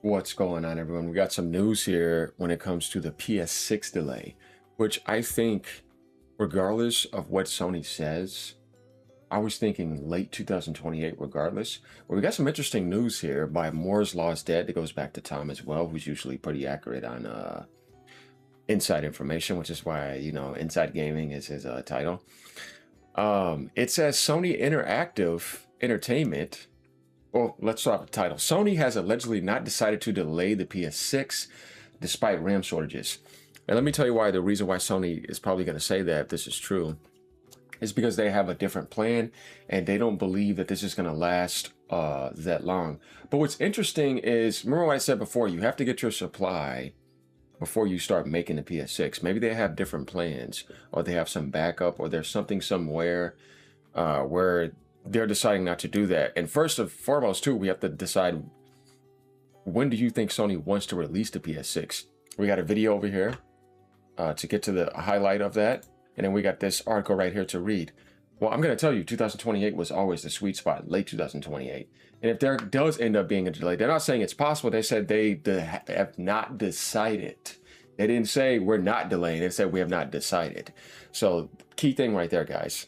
What's going on, everyone? We got some news here when it comes to the PS6 delay, which I think, regardless of what Sony says, I was thinking late 2028 regardless. But we got some interesting news here by Moore's Law is Dead that goes back to Tom as well, who's usually pretty accurate on inside information, which is why, Inside Gaming is his title. It says Sony Interactive Entertainment. Well, let's start with the title. Sony has allegedly not decided to delay the PS6 despite RAM shortages. And let me tell you why. The reason why Sony is probably going to say that, if this is true, is because they have a different plan and they don't believe that this is going to last that long. But what's interesting is, remember what I said before, you have to get your supply before you start making the PS6. Maybe they have different plans, or they have some backup, or there's something somewhere where they're deciding not to do that. And first and foremost, too, we have to decide, when do you think Sony wants to release the PS6? We got a video over here to get to the highlight of that. And then we got this article right here to read. Well, I'm going to tell you, 2028 was always the sweet spot, late 2028. And if there does end up being a delay, they're not saying it's possible. They said they have not decided. They didn't say we're not delaying. They said we have not decided. So key thing right there, guys.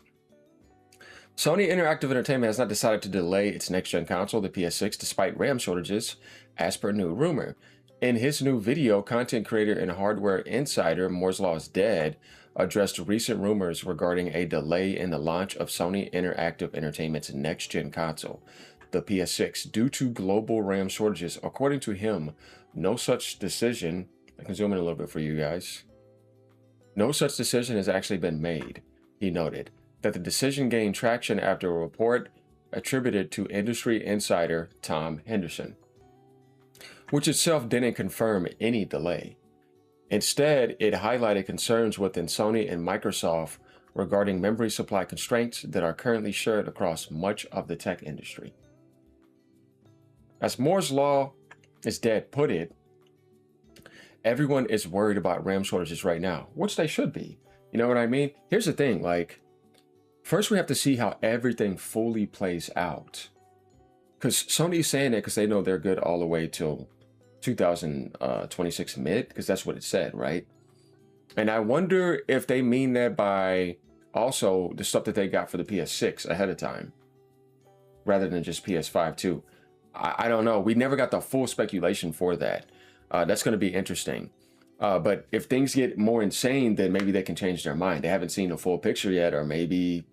Sony Interactive Entertainment has not decided to delay its next-gen console, the PS6, despite RAM shortages, as per new rumor. In his new video, content creator and hardware insider Moore's Law is Dead addressed recent rumors regarding a delay in the launch of Sony Interactive Entertainment's next-gen console, the PS6, due to global RAM shortages. According to him, no such decision, I can zoom in a little bit for you guys, no such decision has actually been made, he noted. That the decision gained traction after a report attributed to industry insider Tom Henderson, which itself didn't confirm any delay. Instead, it highlighted concerns within Sony and Microsoft regarding memory supply constraints that are currently shared across much of the tech industry. As Moore's Law is Dead put it, everyone is worried about RAM shortages right now, which they should be. You know what I mean? Here's the thing, first, we have to see how everything fully plays out. Because Sony's saying it because they know they're good all the way till 2026 mid, because that's what it said, right? And I wonder if they mean that by also the stuff that they got for the PS6 ahead of time, rather than just PS5 too. I don't know. We never got the full speculation for that. That's going to be interesting. But if things get more insane, then maybe they can change their mind. They haven't seen the full picture yet, or maybe,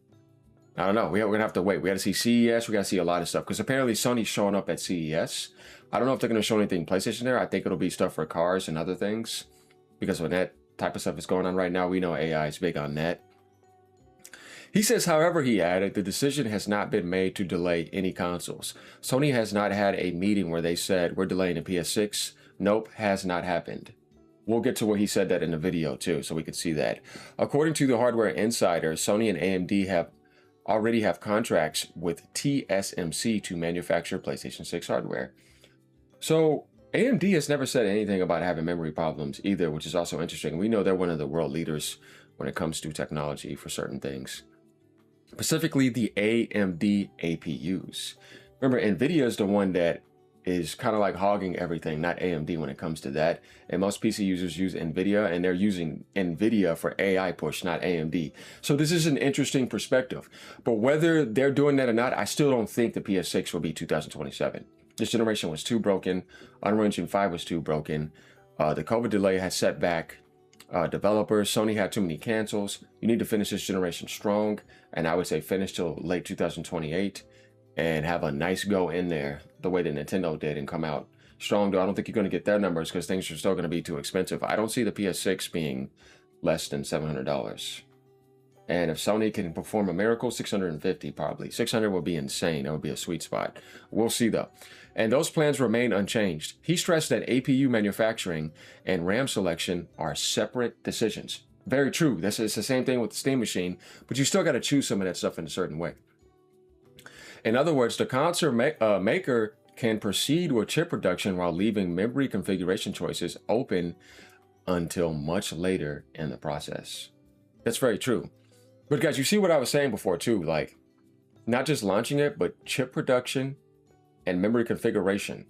I don't know. We're going to have to wait. We got to see CES. We got to see a lot of stuff, because apparently Sony's showing up at CES. I don't know if they're going to show anything PlayStation there. I think it'll be stuff for cars and other things, because when that type of stuff is going on right now, we know AI is big on that. He says, however, he added, the decision has not been made to delay any consoles. Sony has not had a meeting where they said, we're delaying the PS6. Nope, has not happened. We'll get to where he said that in the video too, so we could see that. According to the hardware insider, Sony and AMD already have contracts with TSMC to manufacture PlayStation 6 hardware. So AMD has never said anything about having memory problems either, which is also interesting. We know they're one of the world leaders when it comes to technology for certain things, specifically the AMD APUs. Remember, NVIDIA is the one that is kind of like hogging everything, not AMD when it comes to that. And most PC users use NVIDIA, and they're using NVIDIA for AI push, not AMD. So this is an interesting perspective. But whether they're doing that or not, I still don't think the PS6 will be 2027. This generation was too broken. Unreal Engine 5 was too broken. The COVID delay has set back developers. Sony had too many cancels. You need to finish this generation strong. And I would say finish till late 2028 and have a nice go in there the way that Nintendo did and come out strong. Though I don't think you're going to get their numbers, because things are still going to be too expensive. I don't see the PS6 being less than $700. And if Sony can perform a miracle, $650 probably. $600 would be insane. That would be a sweet spot. We'll see though. And those plans remain unchanged. He stressed that APU manufacturing and RAM selection are separate decisions. Very true. It's the same thing with the Steam machine, but you still got to choose some of that stuff in a certain way. In other words, the console maker can proceed with chip production while leaving memory configuration choices open until much later in the process. That's very true. But guys, you see what I was saying before too, not just launching it, but chip production and memory configuration.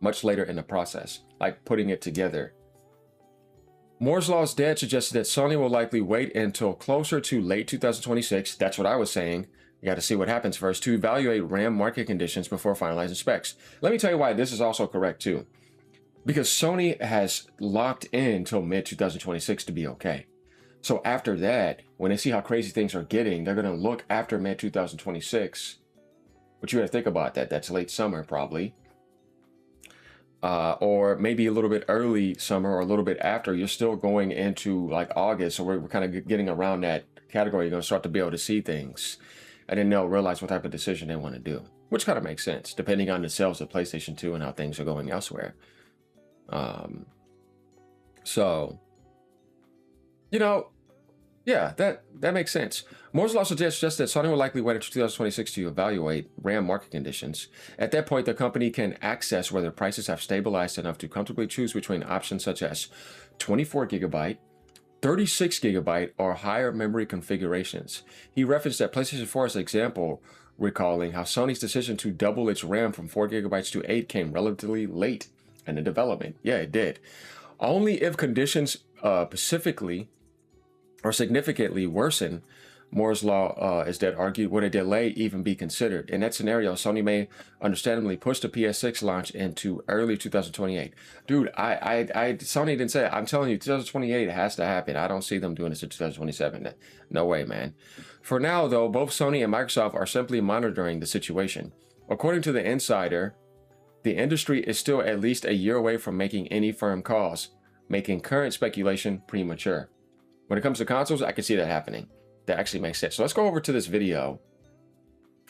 much later in the process, like putting it together. Moore's Law's dad suggested that Sony will likely wait until closer to late 2026. That's what I was saying. You got to see what happens first to evaluate RAM market conditions before finalizing specs. Let me tell you why this is also correct too. Because Sony has locked in till mid 2026 to be okay. So after that, when they see how crazy things are getting, they're going to look after mid 2026. But you got to think about that. That's late summer probably. Or maybe a little bit early summer or a little bit after. You're still going into like August, so we're kind of getting around that category. You're going to start to be able to see things, and then they'll realize what type of decision they want to do, which kind of makes sense depending on the sales of PlayStation 2 and how things are going elsewhere. So, you know, yeah, that makes sense. Moore's Law suggests that Sony will likely wait until 2026 to evaluate RAM market conditions. At that point, the company can access whether prices have stabilized enough to comfortably choose between options such as 24GB, 36GB, or higher memory configurations. He referenced that PlayStation 4 as an example, recalling how Sony's decision to double its RAM from 4GB to 8 came relatively late in the development. Yeah, it did. Only if conditions specifically or significantly worsen, Moore's Law is that argued, would a delay even be considered? In that scenario, Sony may understandably push the PS6 launch into early 2028. Dude, Sony didn't say it. I'm telling you, 2028 has to happen. I don't see them doing this in 2027. No way, man. For now, though, both Sony and Microsoft are simply monitoring the situation. According to the insider, the industry is still at least a year away from making any firm calls, making current speculation premature. When it comes to consoles, I can see that happening. That actually makes sense. So let's go over to this video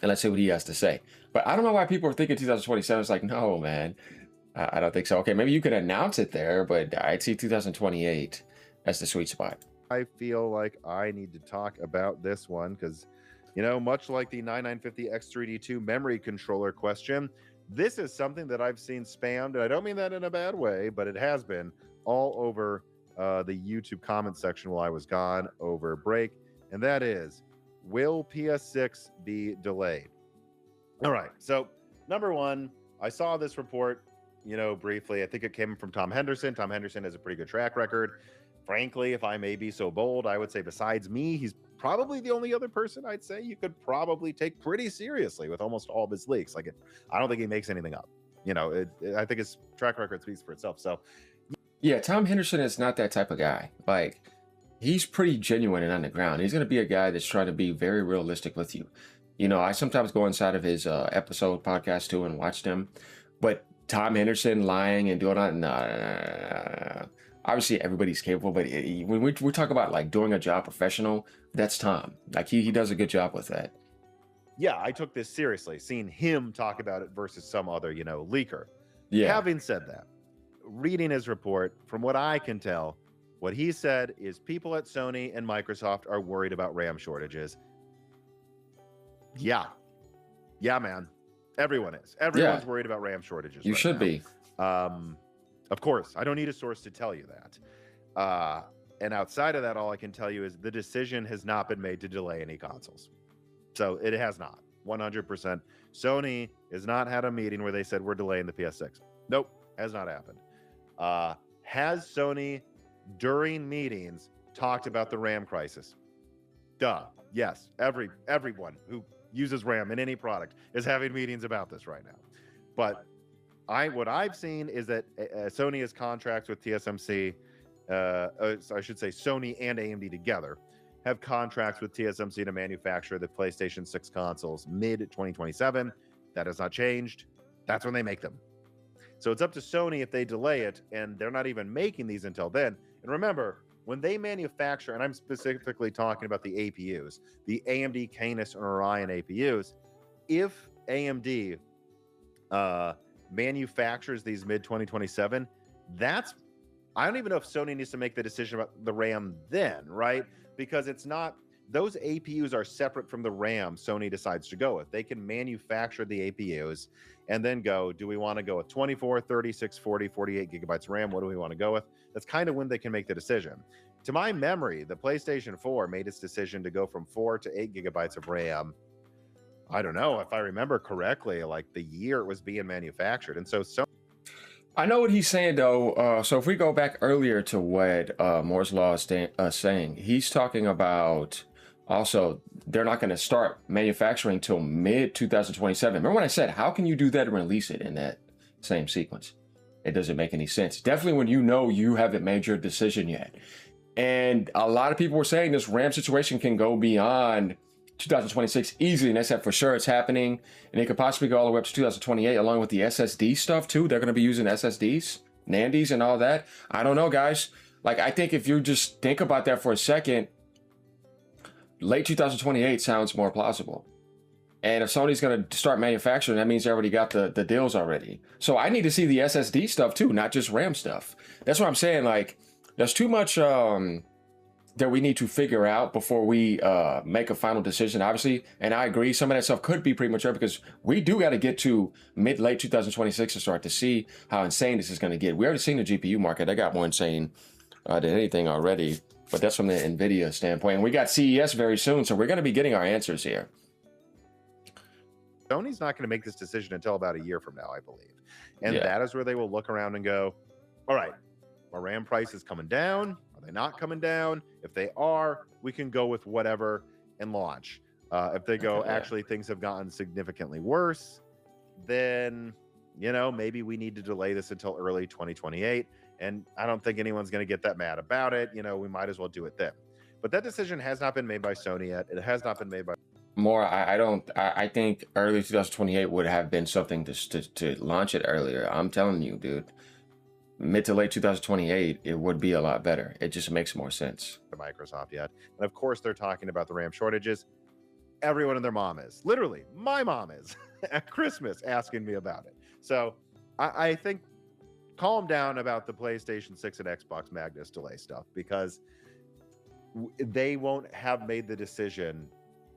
and let's see what he has to say. But I don't know why people are thinking 2027. It's like, no, man, I don't think so. Okay, maybe you could announce it there, but I'd see 2028 as the sweet spot. I feel like I need to talk about this one because, you know, much like the 9950 X3D2 memory controller question, this is something that I've seen spammed, and I don't mean that in a bad way, but it has been all over the YouTube comment section while I was gone over break, and that is, will PS6 be delayed? All right, so number one, I saw this report, you know, briefly. I think it came from Tom Henderson. Tom Henderson has a pretty good track record. Frankly, if I may be so bold, I would say besides me, he's probably the only other person I'd say you could probably take pretty seriously with almost all of his leaks. Like, I don't think he makes anything up. You know, I think his track record speaks for itself. So, yeah, Tom Henderson is not that type of guy. Like, he's pretty genuine and on the ground. He's going to be a guy that's trying to be very realistic with you. You know, I sometimes go inside of his episode podcast too and watch them. But Tom Henderson lying and doing that, nah. Obviously, everybody's capable. But when we talk about like doing a job professional, that's Tom. Like he does a good job with that. Yeah, I took this seriously, seeing him talk about it versus some other, you know, leaker. Yeah. Having said that, reading his report, from what I can tell, what he said is people at Sony and Microsoft are worried about RAM shortages. Yeah, man. Everyone is. Everyone's worried about RAM shortages. You should be. Of course, I don't need a source to tell you that. And outside of that, all I can tell you is the decision has not been made to delay any consoles. So it has not. 100%. Sony has not had a meeting where they said we're delaying the PS6. Nope, has not happened. Has Sony, during meetings, talked about the RAM crisis? Duh. Yes. Everyone who uses RAM in any product is having meetings about this right now. But what I've seen is that Sony has contracts with TSMC. I should say Sony and AMD together have contracts with TSMC to manufacture the PlayStation 6 consoles mid-2027. That has not changed. That's when they make them. So it's up to Sony if they delay it, and they're not even making these until then. And remember, when they manufacture, and I'm specifically talking about the APUs, the AMD Canis and Orion APUs, if AMD manufactures these mid-2027, I don't even know if Sony needs to make the decision about the RAM then, right? Because it's not, those APUs are separate from the RAM Sony decides to go with. They can manufacture the APUs and then go, do we want to go with 24, 36, 40, 48 gigabytes RAM? What do we want to go with? That's kind of when they can make the decision. To my memory, the PlayStation 4 made its decision to go from 4 to 8 gigabytes of RAM. I don't know if I remember correctly, like the year it was being manufactured. And so I know what he's saying though. So if we go back earlier to what Moore's Law is saying, he's talking about also they're not going to start manufacturing till mid 2027. Remember when I said, how can you do that and release it in that same sequence? It doesn't make any sense. Definitely when you know you haven't made your decision yet. And a lot of people were saying this RAM situation can go beyond 2026 easily, and they said for sure it's happening, and it could possibly go all the way up to 2028 along with the SSD stuff too. They're going to be using SSDs, NANDs, and all that. I don't know, guys. Like, I think if you just think about that for a second, late 2028 sounds more plausible. And if Sony's going to start manufacturing, that means they already got the deals already. So I need to see the SSD stuff too, not just RAM stuff. That's what I'm saying. Like, there's too much that we need to figure out before we make a final decision, obviously. And I agree, some of that stuff could be premature because we do got to get to late 2026 to start to see how insane this is going to get. We already seen the GPU market. They got more insane than anything already. But that's from the NVIDIA standpoint. And we got CES very soon, so we're going to be getting our answers here. Sony's not going to make this decision until about a year from now, I believe. And that is where they will look around and go, all right, our RAM price is coming down. Are they not coming down? If they are, we can go with whatever and launch. If they go, actually, things have gotten significantly worse, then, you know, maybe we need to delay this until early 2028. And I don't think anyone's going to get that mad about it. You know, we might as well do it then. But that decision has not been made by Sony yet. It has not been made by... More, I think early 2028 would have been something to launch it earlier. I'm telling you, dude. Mid to late 2028, it would be a lot better. It just makes more sense. Microsoft yet. And of course, they're talking about the RAM shortages. Everyone and their mom is. Literally, my mom is at Christmas asking me about it. So I think calm down about the PlayStation 6 and Xbox Magnus delay stuff, because they won't have made the decision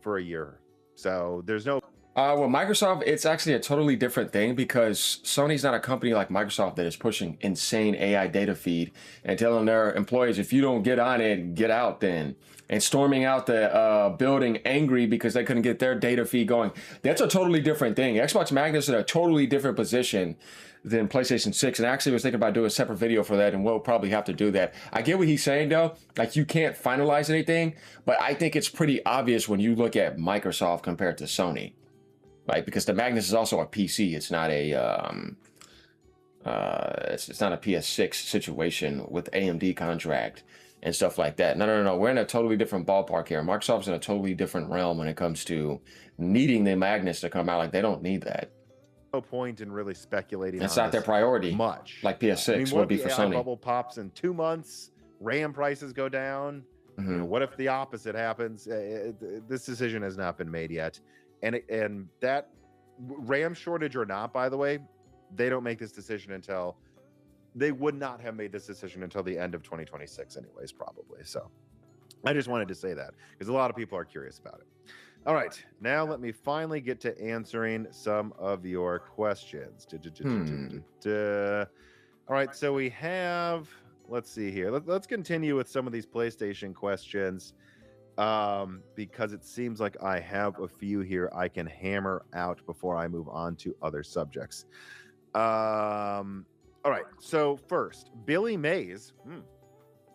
for a year. So there's no... Well, Microsoft, it's actually a totally different thing because Sony's not a company like Microsoft that is pushing insane AI data feed and telling their employees, if you don't get on it, get out then. And storming out the building angry because they couldn't get their data feed going. That's a totally different thing. Xbox Magnus is in a totally different position than PlayStation 6. And actually, I was thinking about doing a separate video for that, and we'll probably have to do that. I get what he's saying, though. Like, you can't finalize anything, but I think it's pretty obvious when you look at Microsoft compared to Sony. Right, because the Magnus is also a PC. It's not a it's not a PS6 situation with AMD contract and stuff like that. No. We're in a totally different ballpark here. Microsoft's in a totally different realm when it comes to needing the Magnus to come out. Like, they don't need that. No point in really speculating. It's not their priority. Much like PS6 would be for Sony. Bubble pops in 2 months. RAM prices go down. You know, what if the opposite happens? This decision has not been made yet. And that RAM shortage or not, by the way, they don't make this decision until... They would not have made this decision until the end of 2026 anyways, probably. So I just wanted to say that because a lot of people are curious about it. All right, now let me finally get to answering some of your questions. All right, so we have... Let's see here. Let's continue with some of these PlayStation questions. Because it seems like I have a few here I can hammer out before I move on to other subjects. All right, so first, Billy Mays,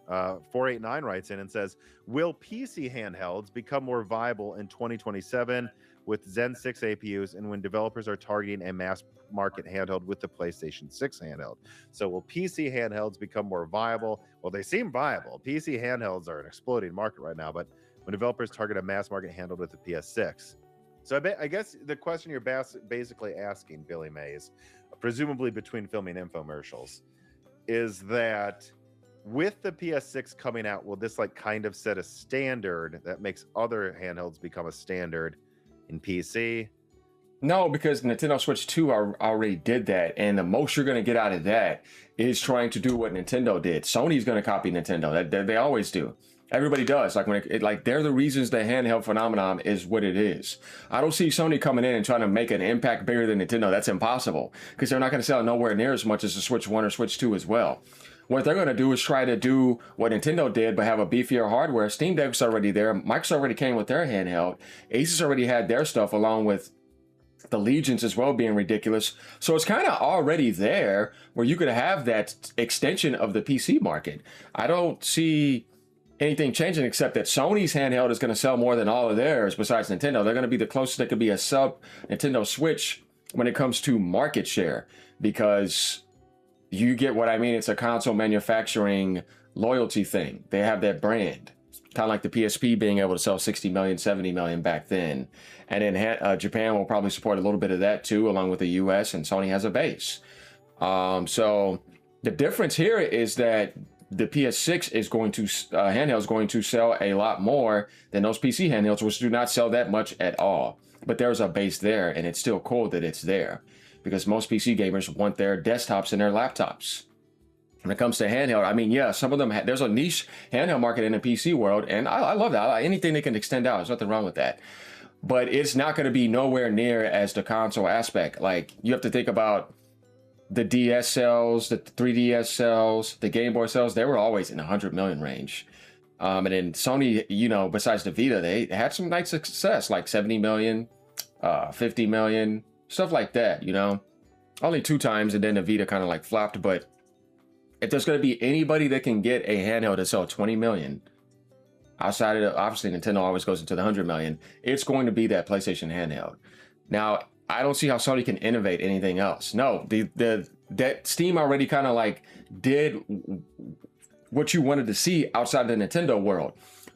489 writes in and says, will PC handhelds become more viable in 2027 with Zen 6 APUs and when developers are targeting a mass market handheld with the PlayStation 6 handheld? So will PC handhelds become more viable? Well, they seem viable. PC handhelds are an exploding market right now, but when developers target a mass market handled with the PS6. So I guess the question you're basically asking, Billy Mays, presumably between filming infomercials, is that with the PS6 coming out, will this like kind of set a standard that makes other handhelds become a standard in PC? No, because Nintendo Switch 2 already did that, and the most you're going to get out of that is trying to do what Nintendo did. Sony's going to copy Nintendo. They always do. Everybody does. Like when like they're the reasons the handheld phenomenon is what it is. I don't see Sony coming in and trying to make an impact bigger than Nintendo. That's impossible because they're not going to sell nowhere near as much as the Switch 1 or Switch 2 as well. What they're going to do is try to do what Nintendo did, but have a beefier hardware. Steam Deck's already there. Microsoft already came with their handheld. Asus already had their stuff along with the Legions as well being ridiculous. So it's kind of already there where you could have that extension of the PC market. I don't see anything changing except that Sony's handheld is going to sell more than all of theirs besides Nintendo. They're going to be the closest they could be a sub Nintendo Switch when it comes to market share, because you get what I mean. It's a console manufacturing loyalty thing. They have that brand, kind of like the PSP being able to sell 60 million, 70 million back then. And then Japan will probably support a little bit of that too, along with the US, and Sony has a base. So the difference here is that the PS6 is going to, handheld is going to sell a lot more than those PC handhelds, which do not sell that much at all. But there's a base there, and it's still cool that it's there, because most PC gamers want their desktops and their laptops. When it comes to handheld, I mean, yeah, some of them, there's a niche handheld market in the PC world, and I love that. Anything they can extend out, there's nothing wrong with that. But it's not going to be nowhere near as the console aspect. Like, you have to think about the DS sales, the 3DS sales, the Game Boy sales. They were always in the 100 million range. And then Sony, you know, besides the Vita, they had some nice success, like 70 million, 50 million, stuff like that, you know. Only 2 times, and then the Vita kind of like flopped. But if there's going to be anybody that can get a handheld to sell 20 million, outside of, obviously Nintendo always goes into the 100 million, it's going to be that PlayStation handheld. Now, I don't see how Sony can innovate anything else. No, that Steam already kind of like did what you wanted to see outside the Nintendo world,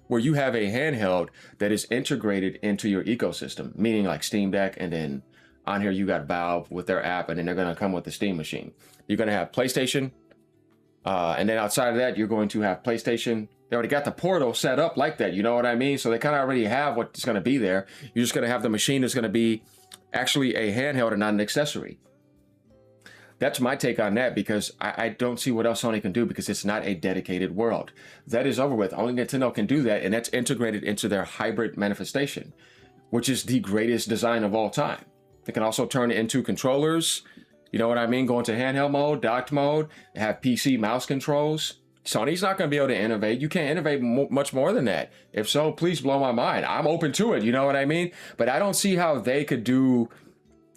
where you have a handheld that is integrated into your ecosystem, meaning like Steam Deck, and then on here you got Valve with their app, and then they're going to come with the Steam machine. You're going to have PlayStation, and then outside of that, you're going to have PlayStation. They already got the portal set up like that, you know what I mean? So they kind of already have what's going to be there. You're just going to have the machine that's going to be actually a handheld and not an accessory. That's my take on that, because I don't see what else Sony can do, because it's not a dedicated world. That is over with. Only Nintendo can do that, and that's integrated into their hybrid manifestation, which is the greatest design of all time. They can also turn it into controllers, you know what I mean? Go into handheld mode, docked mode, have PC mouse controls. Sony's not going to be able to innovate. You can't innovate much more than that. If so, please blow my mind. I'm open to it, you know what I mean? But I don't see how they could do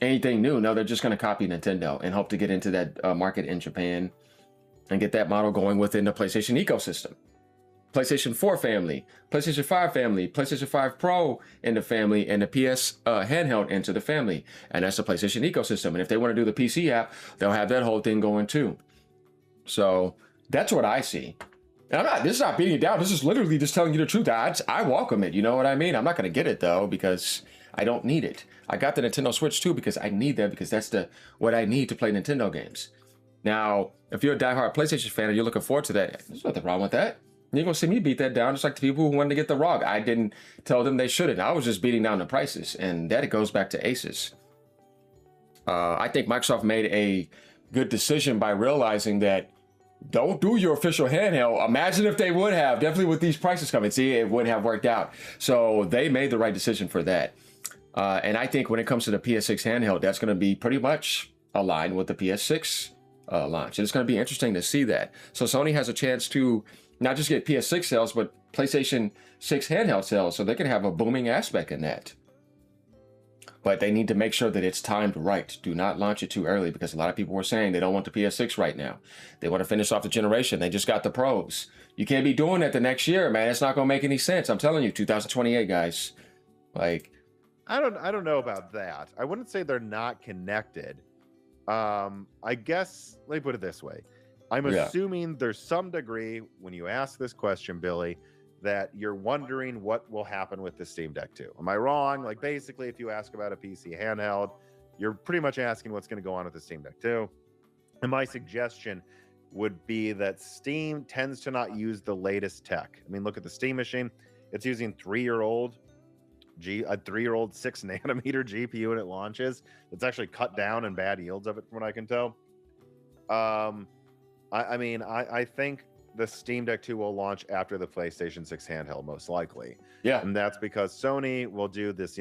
anything new. No, they're just going to copy Nintendo and hope to get into that market in Japan and get that model going within the PlayStation ecosystem. PlayStation 4 family, PlayStation 5 family, PlayStation 5 Pro in the family, and the PS handheld into the family. And that's the PlayStation ecosystem. And if they want to do the PC app, they'll have that whole thing going too. So that's what I see. And this is not beating it down. This is literally just telling you the truth. I welcome it. You know what I mean? I'm not going to get it though, because I don't need it. I got the Nintendo Switch too, because I need that, because that's what I need to play Nintendo games. Now, if you're a diehard PlayStation fan and you're looking forward to that, there's nothing wrong with that. You're going to see me beat that down, just like the people who wanted to get the ROG. I didn't tell them they shouldn't. I was just beating down the prices, and that it goes back to Asus. I think Microsoft made a good decision by realizing that don't do your official handheld. Imagine if they would have, definitely with these prices coming. See, it wouldn't have worked out. So they made the right decision for that. And I think when it comes to the PS6 handheld, that's going to be pretty much aligned with the PS6 launch. And it's going to be interesting to see that. So Sony has a chance to not just get PS6 sales, but PlayStation 6 handheld sales. So they can have a booming aspect in that. But they need to make sure that it's timed right. Do not launch it too early, because a lot of people were saying they don't want the PS6 right now. They want to finish off the generation. They just got the Pros. You can't be doing that the next year, man. It's not going to make any sense. I'm telling you, 2028, guys. Like, I don't know about that. I wouldn't say they're not connected. I guess, let me put it this way. I'm assuming there's some degree, when you ask this question, Billy, that you're wondering what will happen with the Steam Deck 2. Am I wrong? Like, basically, if you ask about a PC handheld, you're pretty much asking what's going to go on with the Steam Deck 2. And my suggestion would be that Steam tends to not use the latest tech. I mean, look at the Steam machine. It's using a 3-year-old 6 nanometer GPU when it launches. It's actually cut down in bad yields of it, from what I can tell. I think the Steam Deck 2 will launch after the PlayStation 6 handheld, most likely. Yeah. And that's because Sony will do this,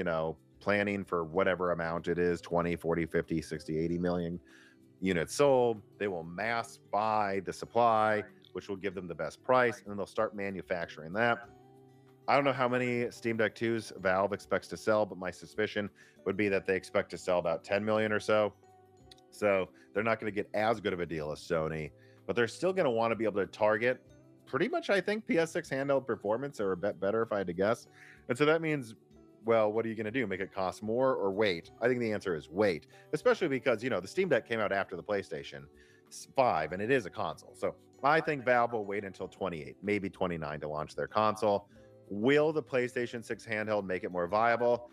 planning for whatever amount it is, 20, 40, 50, 60, 80 million units sold. They will mass buy the supply, which will give them the best price, and then they'll start manufacturing that. I don't know how many Steam Deck 2s Valve expects to sell, but my suspicion would be that they expect to sell about 10 million or so. So they're not going to get as good of a deal as Sony, but they're still going to want to be able to target pretty much, I think, PS6 handheld performance or a bit better if I had to guess. And so that means, well, what are you going to do? Make it cost more or wait? I think the answer is wait, especially because, you know, the Steam Deck came out after the PlayStation 5 and it is a console. So I think Valve will wait until 28, maybe 29 to launch their console. Will the PlayStation 6 handheld make it more viable?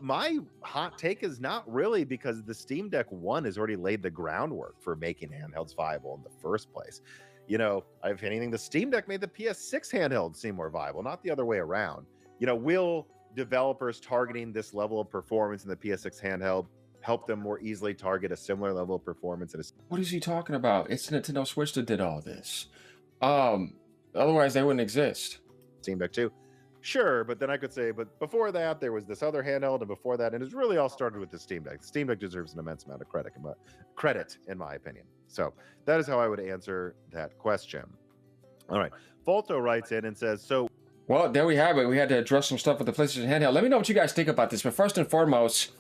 My hot take is not really, because the Steam Deck 1 has already laid the groundwork for making handhelds viable in the first place. You know, if anything, the Steam Deck made the PS6 handheld seem more viable, not the other way around. You know, will developers targeting this level of performance in the PS6 handheld help them more easily target a similar level of performance in a What is he talking about? It's the Nintendo Switch that did all this. Otherwise they wouldn't exist. Steam Deck 2? Sure, but then I could say, but before that, there was this other handheld, and before that, and it's really all started with the Steam Deck. The Steam Deck deserves an immense amount of credit, in my opinion. So that is how I would answer that question. All right. Volto writes in and says, so... Well, there we have it. We had to address some stuff with the PlayStation handheld. Let me know what you guys think about this. But first and foremost,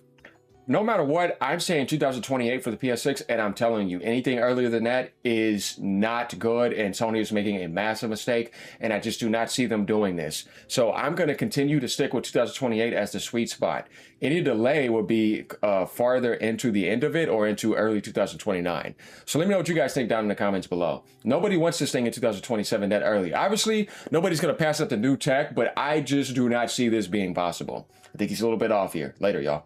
no matter what, I'm saying 2028 for the PS6, and I'm telling you, anything earlier than that is not good, and Sony is making a massive mistake, and I just do not see them doing this. So I'm going to continue to stick with 2028 as the sweet spot. Any delay would be farther into the end of it or into early 2029. So let me know what you guys think down in the comments below. Nobody wants this thing in 2027 that early. Obviously, nobody's going to pass up the new tech, but I just do not see this being possible. I think he's a little bit off here. Later, y'all.